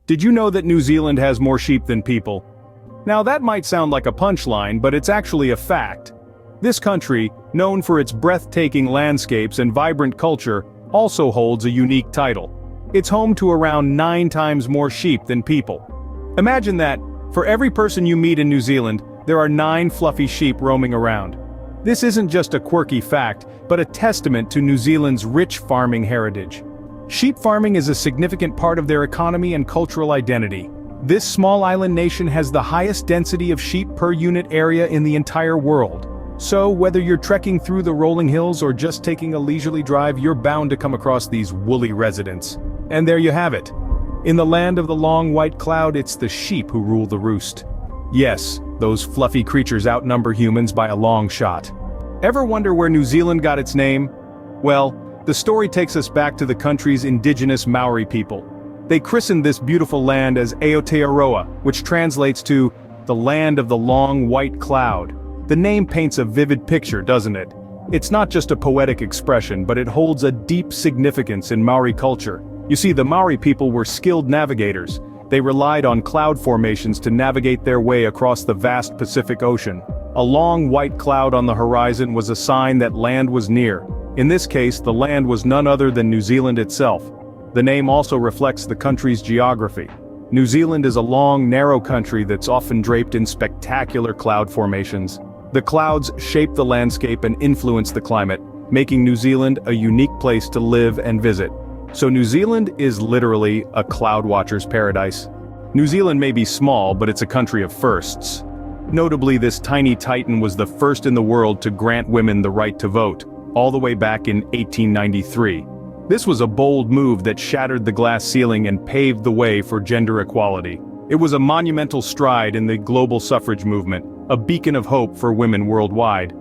Did you know that New Zealand has more sheep than people? Now that might sound like a punchline, but it's actually a fact. This country, known for its breathtaking landscapes and vibrant culture, also holds a unique title. It's home to around 9 times more sheep than people. Imagine that, for every person you meet in New Zealand, there are 9 fluffy sheep roaming around. This isn't just a quirky fact, but a testament to New Zealand's rich farming heritage. Sheep farming is a significant part of their economy and cultural identity. This small island nation has the highest density of sheep per unit area in the entire world. So, whether you're trekking through the rolling hills or just taking a leisurely drive, you're bound to come across these woolly residents. And there you have it. In the land of the long white cloud, it's the sheep who rule the roost. Yes, those fluffy creatures outnumber humans by a long shot. Ever wonder where New Zealand got its name? Well, the story takes us back to the country's indigenous Maori people. They christened this beautiful land as Aotearoa, which translates to the land of the long white cloud. The name paints a vivid picture, doesn't it? It's not just a poetic expression, but it holds a deep significance in Maori culture. You see, the Maori people were skilled navigators. They relied on cloud formations to navigate their way across the vast Pacific Ocean. A long white cloud on the horizon was a sign that land was near. In this case, the land was none other than New Zealand itself. The name also reflects the country's geography. New Zealand is a long, narrow country that's often draped in spectacular cloud formations. The clouds shape the landscape and influence the climate, making New Zealand a unique place to live and visit. So New Zealand is literally a cloud watcher's paradise. New Zealand may be small, but it's a country of firsts. Notably, this tiny titan was the first in the world to grant women the right to vote, all the way back in 1893. This was a bold move that shattered the glass ceiling and paved the way for gender equality. It was a monumental stride in the global suffrage movement, a beacon of hope for women worldwide.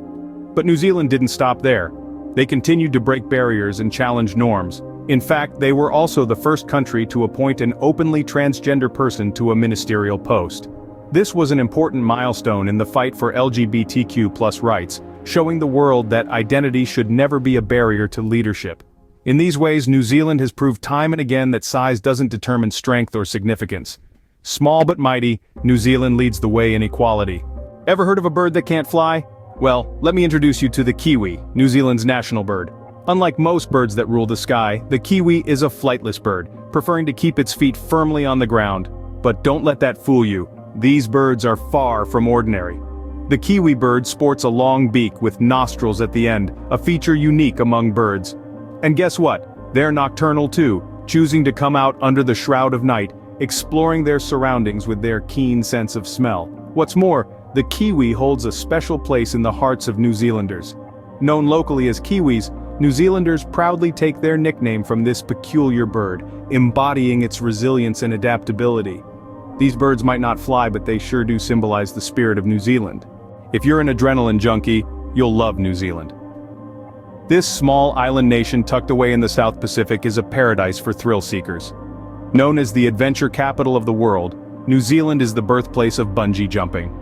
But New Zealand didn't stop there. They continued to break barriers and challenge norms. In fact, they were also the first country to appoint an openly transgender person to a ministerial post. This was an important milestone in the fight for LGBTQ+ rights, showing the world that identity should never be a barrier to leadership. In these ways, New Zealand has proved time and again that size doesn't determine strength or significance. Small but mighty, New Zealand leads the way in equality. Ever heard of a bird that can't fly? Well, let me introduce you to the Kiwi, New Zealand's national bird. Unlike most birds that rule the sky, the Kiwi is a flightless bird, preferring to keep its feet firmly on the ground. But don't let that fool you. These birds are far from ordinary. The Kiwi bird sports a long beak with nostrils at the end, a feature unique among birds. And guess what? They're nocturnal too, choosing to come out under the shroud of night, exploring their surroundings with their keen sense of smell. What's more, the Kiwi holds a special place in the hearts of New Zealanders. Known locally as Kiwis, New Zealanders proudly take their nickname from this peculiar bird, embodying its resilience and adaptability. These birds might not fly, but they sure do symbolize the spirit of New Zealand. If you're an adrenaline junkie, you'll love New Zealand. This small island nation tucked away in the South Pacific is a paradise for thrill seekers. Known as the adventure capital of the world, New Zealand is the birthplace of bungee jumping.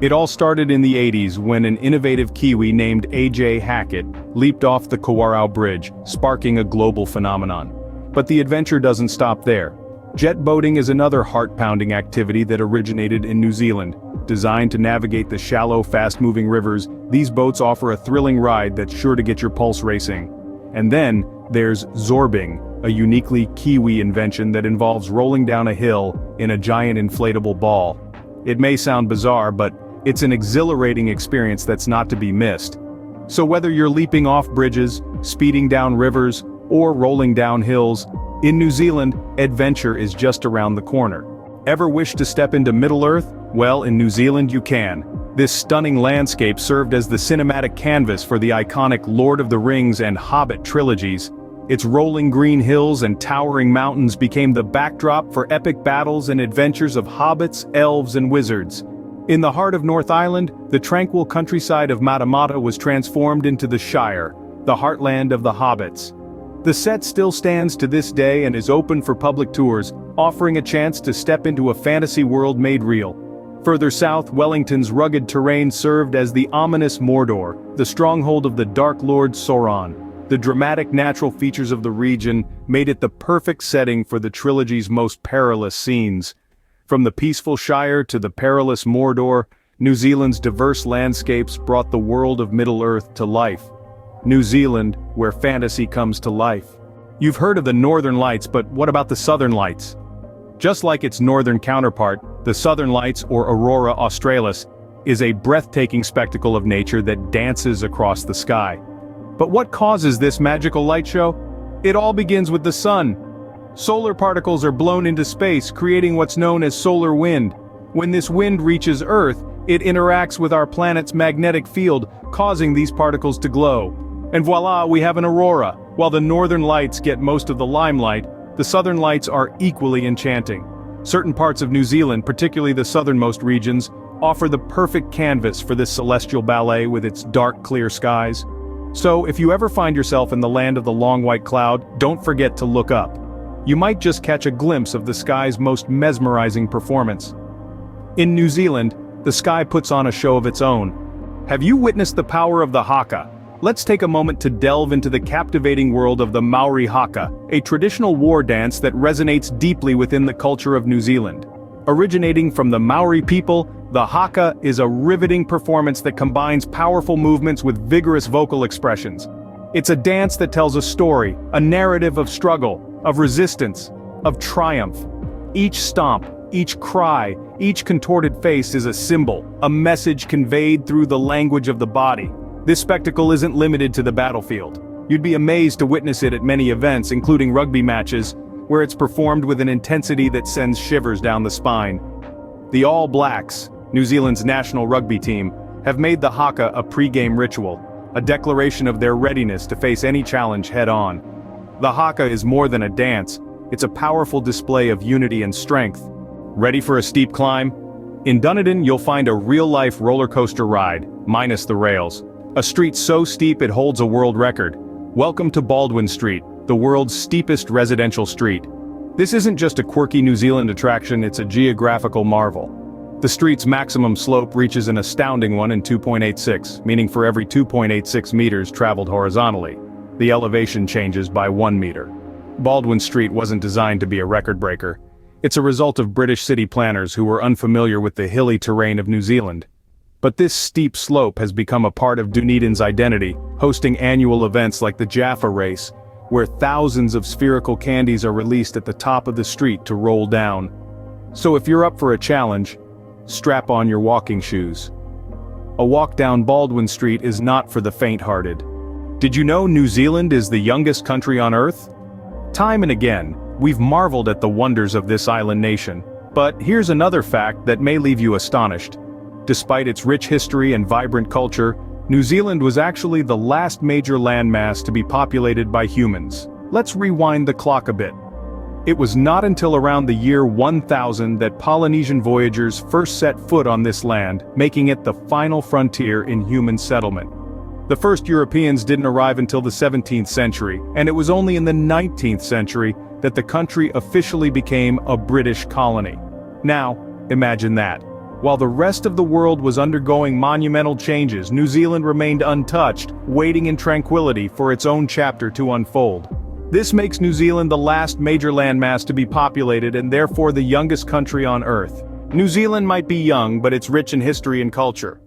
It all started in the 80s when an innovative Kiwi named A.J. Hackett leaped off the Kawarau Bridge, sparking a global phenomenon. But the adventure doesn't stop there. Jet boating is another heart-pounding activity that originated in New Zealand. Designed to navigate the shallow, fast-moving rivers, these boats offer a thrilling ride that's sure to get your pulse racing. And then, there's zorbing, a uniquely Kiwi invention that involves rolling down a hill in a giant inflatable ball. It may sound bizarre, but it's an exhilarating experience that's not to be missed. So whether you're leaping off bridges, speeding down rivers, or rolling down hills, in New Zealand, adventure is just around the corner. Ever wish to step into Middle-earth? Well, in New Zealand you can. This stunning landscape served as the cinematic canvas for the iconic Lord of the Rings and Hobbit trilogies. Its rolling green hills and towering mountains became the backdrop for epic battles and adventures of hobbits, elves, and wizards. In the heart of North Island, the tranquil countryside of Matamata was transformed into the Shire, the heartland of the hobbits. The set still stands to this day and is open for public tours, offering a chance to step into a fantasy world made real. Further south, Wellington's rugged terrain served as the ominous Mordor, the stronghold of the Dark Lord Sauron. The dramatic natural features of the region made it the perfect setting for the trilogy's most perilous scenes. From the peaceful Shire to the perilous Mordor, New Zealand's diverse landscapes brought the world of Middle-earth to life. New Zealand, where fantasy comes to life. You've heard of the Northern Lights, but what about the Southern Lights? Just like its northern counterpart, the Southern Lights, or Aurora Australis, is a breathtaking spectacle of nature that dances across the sky. But what causes this magical light show? It all begins with the sun. Solar particles are blown into space, creating what's known as solar wind. When this wind reaches Earth, it interacts with our planet's magnetic field, causing these particles to glow. And voila, we have an aurora. While the northern lights get most of the limelight, the southern lights are equally enchanting. Certain parts of New Zealand, particularly the southernmost regions, offer the perfect canvas for this celestial ballet with its dark, clear skies. So, if you ever find yourself in the land of the long white cloud, don't forget to look up. You might just catch a glimpse of the sky's most mesmerizing performance. In New Zealand, the sky puts on a show of its own. Have you witnessed the power of the Haka? Let's take a moment to delve into the captivating world of the Maori Haka, a traditional war dance that resonates deeply within the culture of New Zealand. Originating from the Maori people, the Haka is a riveting performance that combines powerful movements with vigorous vocal expressions. It's a dance that tells a story, a narrative of struggle, of resistance, of triumph. Each stomp, each cry, each contorted face is a symbol, a message conveyed through the language of the body. This spectacle isn't limited to the battlefield. You'd be amazed to witness it at many events, including rugby matches, where it's performed with an intensity that sends shivers down the spine. The All Blacks, New Zealand's national rugby team, have made the Haka a pre-game ritual, a declaration of their readiness to face any challenge head-on. The Haka is more than a dance, it's a powerful display of unity and strength. Ready for a steep climb? In Dunedin, you'll find a real-life roller coaster ride, minus the rails. A street so steep it holds a world record. Welcome to Baldwin Street, the world's steepest residential street. This isn't just a quirky New Zealand attraction, it's a geographical marvel. The street's maximum slope reaches an astounding 1 in 2.86, meaning for every 2.86 meters traveled horizontally, the elevation changes by 1 meter. Baldwin Street wasn't designed to be a record breaker. It's a result of British city planners who were unfamiliar with the hilly terrain of New Zealand. But this steep slope has become a part of Dunedin's identity, hosting annual events like the Jaffa Race, where thousands of spherical candies are released at the top of the street to roll down. So if you're up for a challenge, strap on your walking shoes. A walk down Baldwin Street is not for the faint-hearted. Did you know New Zealand is the youngest country on Earth? Time and again, we've marveled at the wonders of this island nation. But here's another fact that may leave you astonished. Despite its rich history and vibrant culture, New Zealand was actually the last major landmass to be populated by humans. Let's rewind the clock a bit. It was not until around the year 1000 that Polynesian voyagers first set foot on this land, making it the final frontier in human settlement. The first Europeans didn't arrive until the 17th century, and it was only in the 19th century that the country officially became a British colony. Now, imagine that. While the rest of the world was undergoing monumental changes, New Zealand remained untouched, waiting in tranquility for its own chapter to unfold. This makes New Zealand the last major landmass to be populated and therefore the youngest country on Earth. New Zealand might be young, but it's rich in history and culture.